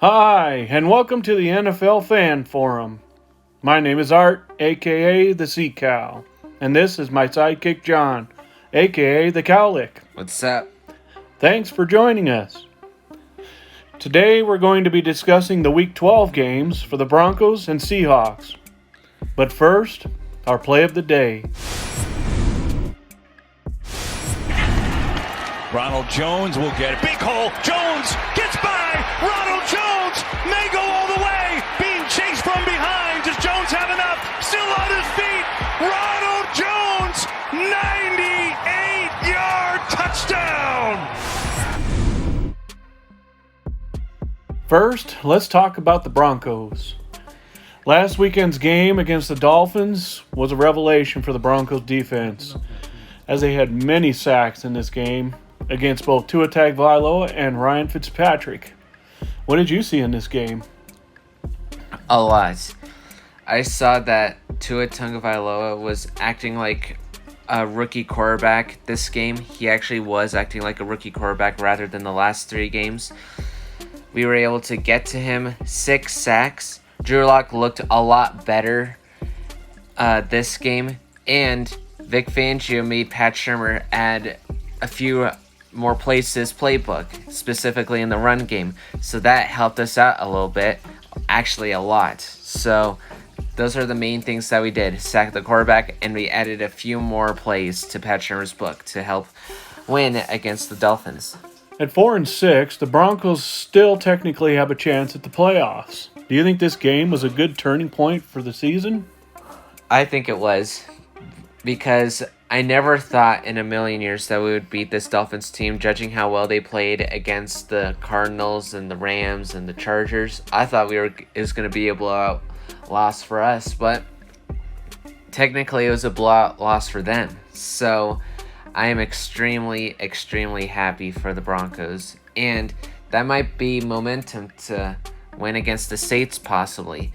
Hi, and welcome to the NFL Fan Forum. My name is Art, aka the Sea Cow, and this is my sidekick John, aka the Cowlick. What's up? Thanks for joining us. Today we're going to be discussing the Week 12 games for the Broncos and Seahawks. But first, our play of the day. Ronald Jones will get it. Big hole. Jones gets by. Ronald Jones may go all the way. Being chased from behind. Does Jones have enough? Still on his feet. Ronald Jones, 98-yard touchdown. First, let's talk about the Broncos. Last weekend's game against the Dolphins was a revelation for the Broncos defense, as they had many sacks in this game against both Tua Tagovailoa and Ryan Fitzpatrick. What did you see in this game? A lot. I saw that Tua Tagovailoa was acting like a rookie quarterback this game. He actually was acting like a rookie quarterback rather than the last 3 games. We were able to get to him 6 sacks. Drew Lock looked a lot better this game, and Vic Fangio made Pat Shurmur add a few more plays to his playbook, specifically in the run game. So that helped us out a little bit, actually a lot. So those are the main things that we did. Sack the quarterback, and we added a few more plays to Pat Shurmur's book to help win against the Dolphins. At 4-6, the Broncos still technically have a chance at the playoffs. Do you think this game was a good turning point for the season? I think it was, because I never thought in a million years that we would beat this Dolphins team, judging how well they played against the Cardinals and the Rams and the Chargers. I thought it was going to be a blowout loss for us, but technically it was a blowout loss for them. So I am extremely, extremely happy for the Broncos, and that might be momentum to win against the Saints possibly.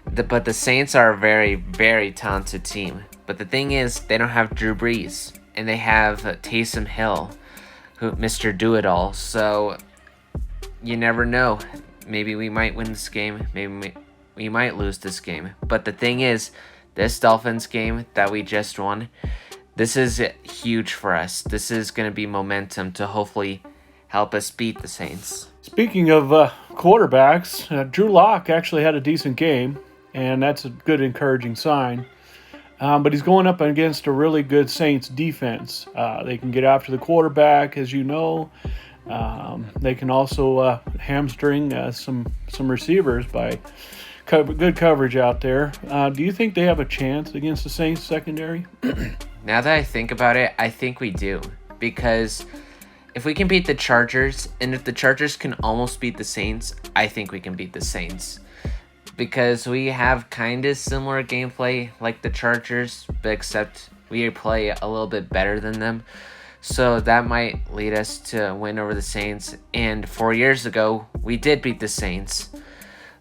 But the Saints are a very, very talented team. But the thing is, they don't have Drew Brees, and they have Taysom Hill, Mr. Do-It-All. So you never know. Maybe we might win this game. Maybe we might lose this game. But the thing is, this Dolphins game that we just won, this is huge for us. This is going to be momentum to hopefully help us beat the Saints. Speaking of quarterbacks, Drew Lock actually had a decent game, and that's a good encouraging sign. But he's going up against a really good Saints defense. They can get after the quarterback, as you know. They can also hamstring some receivers by good coverage out there. Do you think they have a chance against the Saints secondary? Now that I think about it, I think we do. Because if we can beat the Chargers, and if the Chargers can almost beat the Saints, I think we can beat the Saints. Because we have kind of similar gameplay like the Chargers, but except we play a little bit better than them. So that might lead us to win over the Saints. And 4 years ago, we did beat the Saints.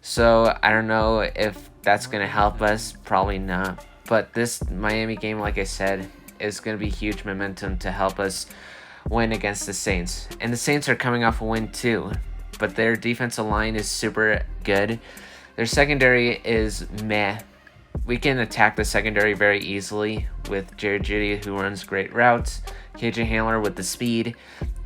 So I don't know if that's going to help us. Probably not. But this Miami game, like I said, is going to be huge momentum to help us win against the Saints. And the Saints are coming off a win too. But their defensive line is super good. Their secondary is meh. We can attack the secondary very easily with Jerry Jeudy, who runs great routes, KJ Handler with the speed,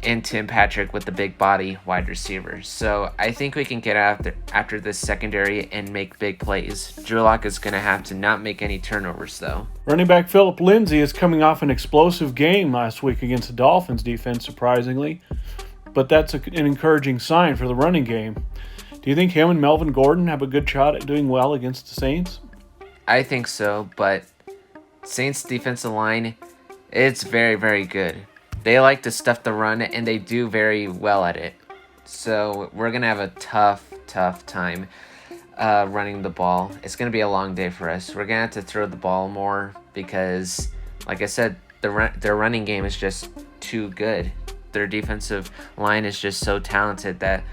and Tim Patrick with the big body wide receivers. So I think we can get after this secondary and make big plays. Drew Lock is going to have to not make any turnovers, though. Running back Phillip Lindsay is coming off an explosive game last week against the Dolphins defense, surprisingly. But that's an encouraging sign for the running game. Do you think him and Melvin Gordon have a good shot at doing well against the Saints? I think so, but Saints defensive line, it's very, very good. They like to stuff the run, and they do very well at it. So we're going to have a tough time running the ball. It's going to be a long day for us. We're going to have to throw the ball more because, like I said, their running game is just too good. Their defensive line is just so talented that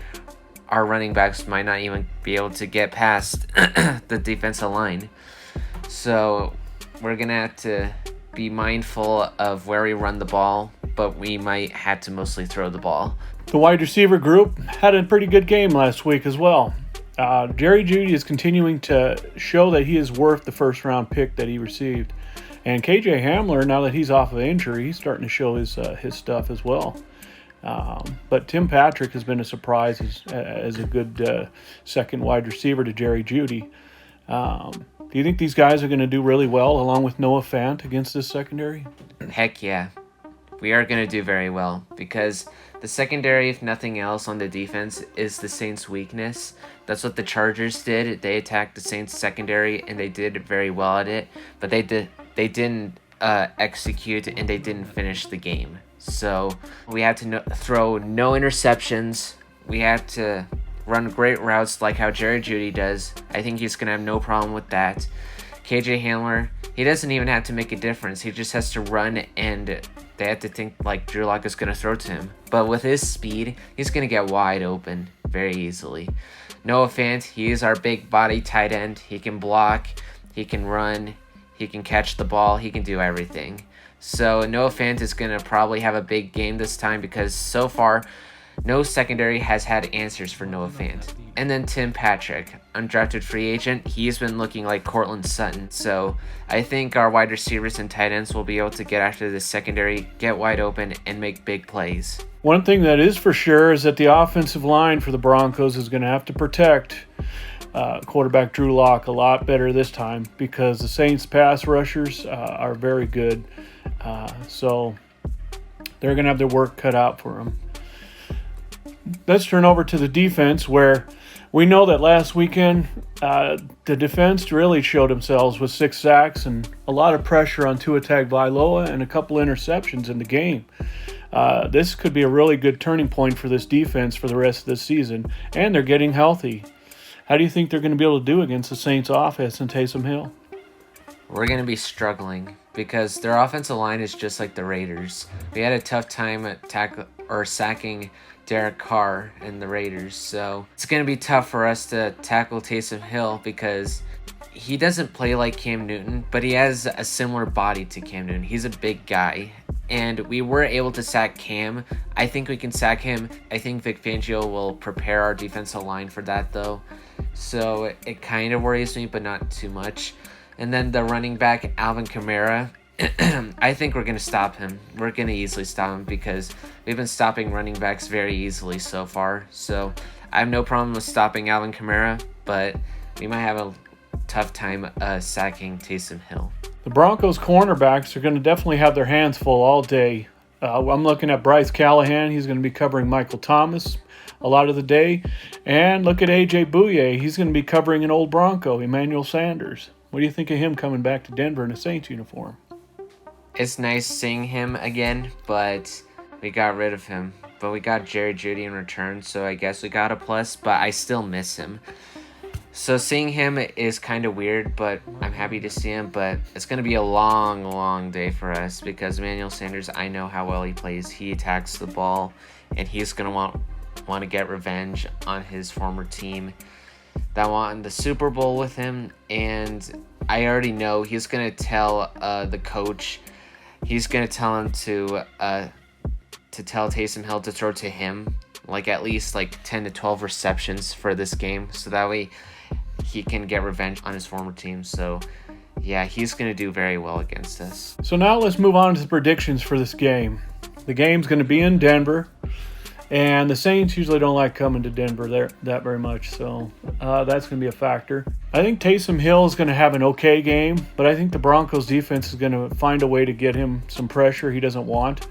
our running backs might not even be able to get past the defensive line. So we're going to have to be mindful of where we run the ball, but we might have to mostly throw the ball. The wide receiver group had a pretty good game last week as well. Jerry Jeudy is continuing to show that he is worth the first-round pick that he received. And KJ Hamler, now that he's off of injury, he's starting to show his stuff as well. But Tim Patrick has been a surprise as a good second wide receiver to Jerry Jeudy. Do you think these guys are going to do really well along with Noah Fant against this secondary? Heck yeah. We are going to do very well because the secondary, if nothing else, on the defense is the Saints' weakness. That's what the Chargers did. They attacked the Saints' secondary and they did very well at it, but they didn't execute and they didn't finish the game. So we had to throw no interceptions. We had to run great routes like how Jerry Jeudy does. I think he's going to have no problem with that. KJ Hamler, he doesn't even have to make a difference. He just has to run and they have to think like Drew Lock is going to throw to him. But with his speed, he's going to get wide open very easily. Noah Fant, he is our big body tight end. He can block, he can run, he can catch the ball, he can do everything. So Noah Fant is going to probably have a big game this time because so far, no secondary has had answers for Noah Fant. And then Tim Patrick, undrafted free agent, he's been looking like Cortland Sutton. So I think our wide receivers and tight ends will be able to get after the secondary, get wide open, and make big plays. One thing that is for sure is that the offensive line for the Broncos is going to have to protect quarterback Drew Lock a lot better this time because the Saints pass rushers are very good. So they're going to have their work cut out for them. Let's turn over to the defense where we know that last weekend the defense really showed themselves with 6 sacks and a lot of pressure on Tua Tagovailoa and a couple interceptions in the game. This could be a really good turning point for this defense for the rest of this season, and they're getting healthy. How do you think they're going to be able to do against the Saints offense and Taysom Hill? We're going to be struggling because their offensive line is just like the Raiders. We had a tough time at sacking Derek Carr and the Raiders, so it's going to be tough for us to tackle Taysom Hill because he doesn't play like Cam Newton, but he has a similar body to Cam Newton. He's a big guy, and we were able to sack Cam. I think we can sack him. I think Vic Fangio will prepare our defensive line for that, though, so it kind of worries me, but not too much. And then the running back, Alvin Kamara, I think we're going to stop him. We're going to easily stop him because we've been stopping running backs very easily so far. So I have no problem with stopping Alvin Kamara, but we might have a tough time sacking Taysom Hill. The Broncos cornerbacks are going to definitely have their hands full all day. I'm looking at Bryce Callahan. He's going to be covering Michael Thomas a lot of the day. And look at A.J. Bouye. He's going to be covering an old Bronco, Emmanuel Sanders. What do you think of him coming back to Denver in a Saints uniform? It's nice seeing him again, but we got rid of him. But we got Jerry Jeudy in return, so I guess we got a plus, but I still miss him. So seeing him is kind of weird, but I'm happy to see him. But it's going to be a long, long day for us because Emmanuel Sanders, I know how well he plays. He attacks the ball, and he's going to want to get revenge on his former team that won the Super Bowl with him. And I already know he's going to tell the coach, he's going to tell him to tell Taysom Hill to throw to him, like at least like 10 to 12 receptions for this game, so that way he can get revenge on his former team. So yeah, he's going to do very well against us. So now let's move on to the predictions for this game. The game's going to be in Denver, and the Saints usually don't like coming to Denver there that very much, so that's going to be a factor. I think Taysom Hill is going to have an okay game, but I think the Broncos defense is going to find a way to get him some pressure he doesn't want,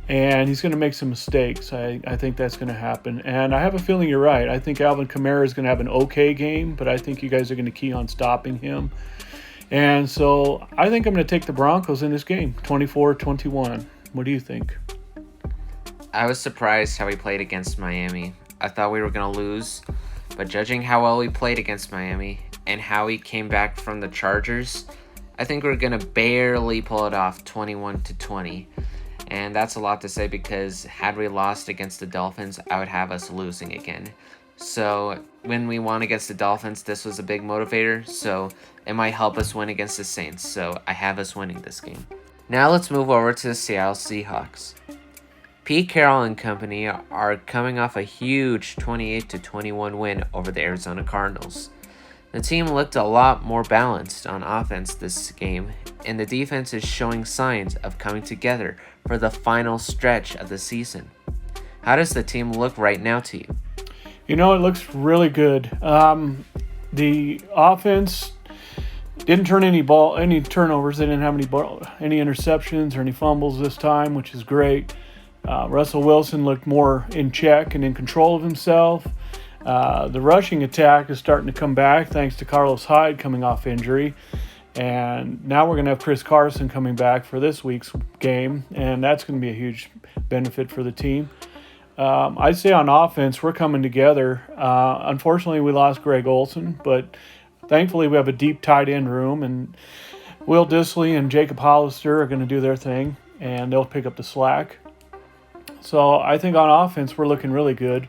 and he's going to make some mistakes. I think that's going to happen, and I have a feeling you're right. I think Alvin Kamara is going to have an okay game, but I think you guys are going to key on stopping him. And so I think I'm going to take the Broncos in this game, 24-21. What do you think? I was surprised how we played against Miami. I thought we were going to lose, but judging how well we played against Miami and how we came back from the Chargers, I think we're going to barely pull it off, 21-20. And that's a lot to say because had we lost against the Dolphins, I would have us losing again. So when we won against the Dolphins, this was a big motivator, so it might help us win against the Saints. So I have us winning this game. Now let's move over to the Seattle Seahawks. Pete Carroll and company are coming off a huge 28-21 win over the Arizona Cardinals. The team looked a lot more balanced on offense this game, and the defense is showing signs of coming together for the final stretch of the season. How does the team look right now to you? You know, it looks really good. The offense didn't turn any turnovers. They didn't have any interceptions or any fumbles this time, which is great. Russell Wilson looked more in check and in control of himself. The rushing attack is starting to come back thanks to Carlos Hyde coming off injury. And now we're going to have Chris Carson coming back for this week's game, and that's going to be a huge benefit for the team. I'd say on offense, we're coming together. Unfortunately, we lost Greg Olsen, but thankfully we have a deep tight end room, and Will Dissly and Jacob Hollister are going to do their thing, and they'll pick up the slack. So I think on offense, we're looking really good.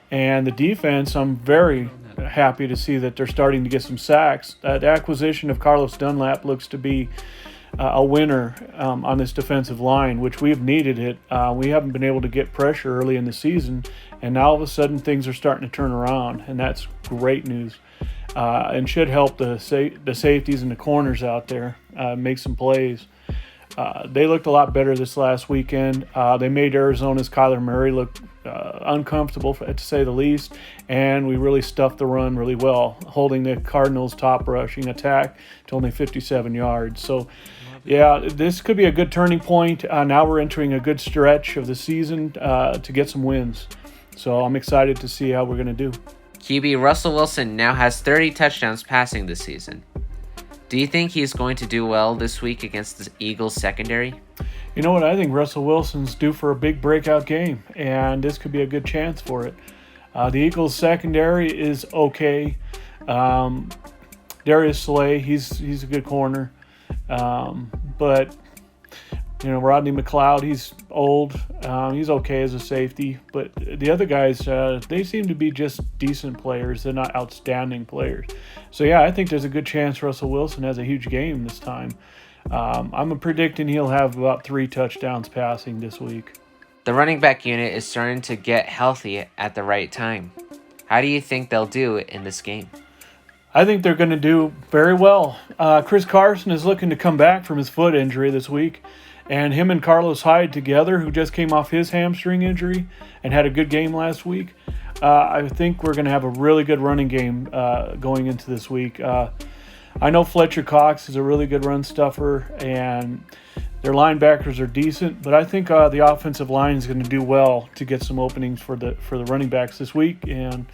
And the defense, I'm very happy to see that they're starting to get some sacks. The acquisition of Carlos Dunlap looks to be a winner on this defensive line, which we've needed it. We haven't been able to get pressure early in the season, and now all of a sudden things are starting to turn around, and that's great news. And should help the safeties and the corners out there make some plays. They looked a lot better this last weekend. They made Arizona's Kyler Murray look uncomfortable, to say the least, and we really stuffed the run really well, holding the Cardinals' top rushing attack to only 57 yards. So, yeah, this could be a good turning point. Now we're entering a good stretch of the season to get some wins. So I'm excited to see how we're going to do. QB Russell Wilson now has 30 touchdowns passing this season. Do you think he's going to do well this week against the Eagles secondary? You know what? I think Russell Wilson's due for a big breakout game, and this could be a good chance for it. The Eagles secondary is okay. Darius Slay, he's a good corner. But, you know, Rodney McLeod, he's old. He's okay as a safety. But the other guys, they seem to be just decent players. They're not outstanding players. So, yeah, I think there's a good chance Russell Wilson has a huge game this time. I'm predicting he'll have about 3 touchdowns passing this week. The running back unit is starting to get healthy at the right time. How do you think they'll do in this game? I think they're going to do very well. Chris Carson is looking to come back from his foot injury this week. And him and Carlos Hyde together, who just came off his hamstring injury and had a good game last week, I think we're going to have a really good running game going into this week. I know Fletcher Cox is a really good run stuffer, and their linebackers are decent, but I think the offensive line is going to do well to get some openings for the running backs this week. And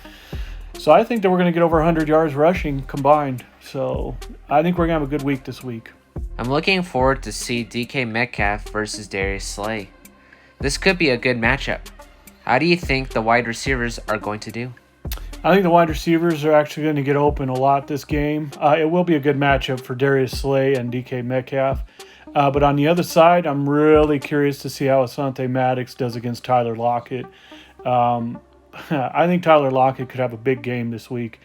so I think that we're going to get over 100 yards rushing combined. So I think we're going to have a good week this week. I'm looking forward to see DK Metcalf versus Darius Slay. This could be a good matchup. How do you think the wide receivers are going to do? I think the wide receivers are actually going to get open a lot this game. It will be a good matchup for Darius Slay and DK Metcalf. But on the other side, I'm really curious to see how Asante Maddox does against Tyler Lockett. I think Tyler Lockett could have a big game this week.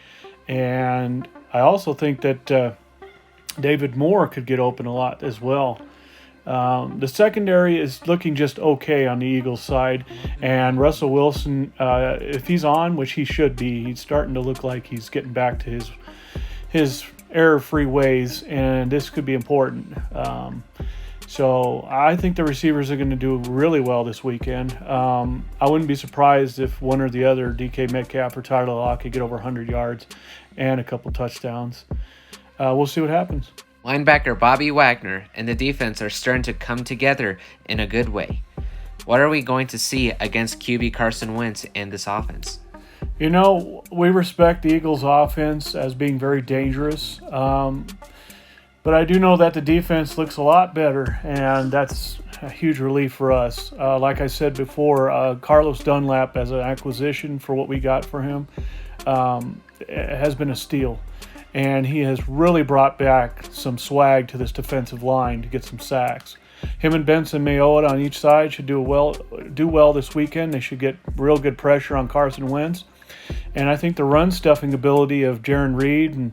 And I also think that David Moore could get open a lot as well. The secondary is looking just okay on the Eagles side, and Russell Wilson, if he's on, which he should be, he's starting to look like he's getting back to his error-free ways, and this could be important. So I think the receivers are going to do really well this weekend. I wouldn't be surprised if one or the other, DK Metcalf or Tyler Lockett, get over 100 yards and a couple touchdowns. We'll see what happens. Linebacker Bobby Wagner and the defense are starting to come together in a good way. What are we going to see against QB Carson Wentz and this offense? You know, we respect the Eagles' offense as being very dangerous, but I do know that the defense looks a lot better, and that's a huge relief for us. Like I said before, Carlos Dunlap as an acquisition for what we got for him has been a steal. And he has really brought back some swag to this defensive line to get some sacks. Him and Benson Mayotte on each side should do well this weekend. They should get real good pressure on Carson Wentz. And I think the run stuffing ability of Jaron Reed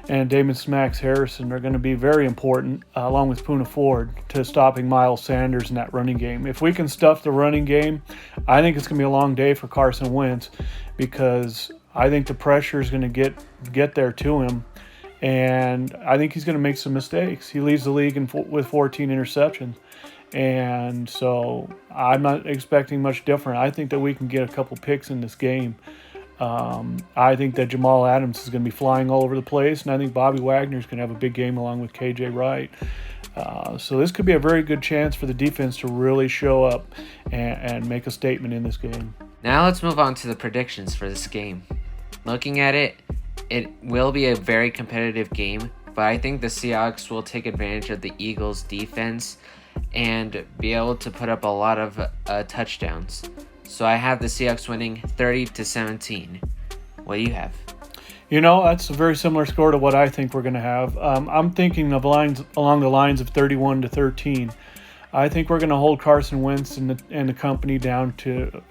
and Damon Smacks Harrison are going to be very important, along with Poona Ford, to stopping Miles Sanders in that running game. If we can stuff the running game, I think it's going to be a long day for Carson Wentz, because I think the pressure is going to get there to him, and I think he's going to make some mistakes. He leads the league with 14 interceptions, and so I'm not expecting much different. I think that we can get a couple picks in this game. I think that Jamal Adams is going to be flying all over the place, and I think Bobby Wagner is going to have a big game along with KJ Wright. So this could be a very good chance for the defense to really show up and make a statement in this game. Now let's move on to the predictions for this game. Looking at it, it will be a very competitive game, but I think the Seahawks will take advantage of the Eagles' defense and be able to put up a lot of touchdowns. So I have the Seahawks winning 30-17. What do you have? That's a very similar score to what I think we're going to have. I'm thinking of lines along the lines of 31-13. I think we're going to hold Carson Wentz and the company down to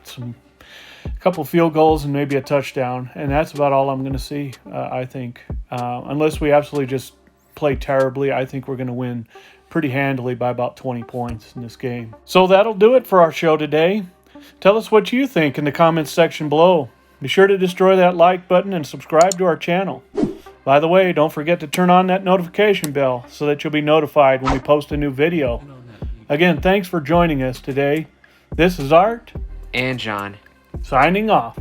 a couple field goals and maybe a touchdown, and that's about all I'm going to see. I think, unless we absolutely just play terribly, I think we're going to win pretty handily by about 20 points in this game. So that'll do it for our show today. Tell us what you think in the comments section below. Be sure to destroy that like button and subscribe to our channel. By the way, don't forget to turn on that notification bell so that you'll be notified when we post a new video. Again, thanks for joining us today. This is Art and John signing off.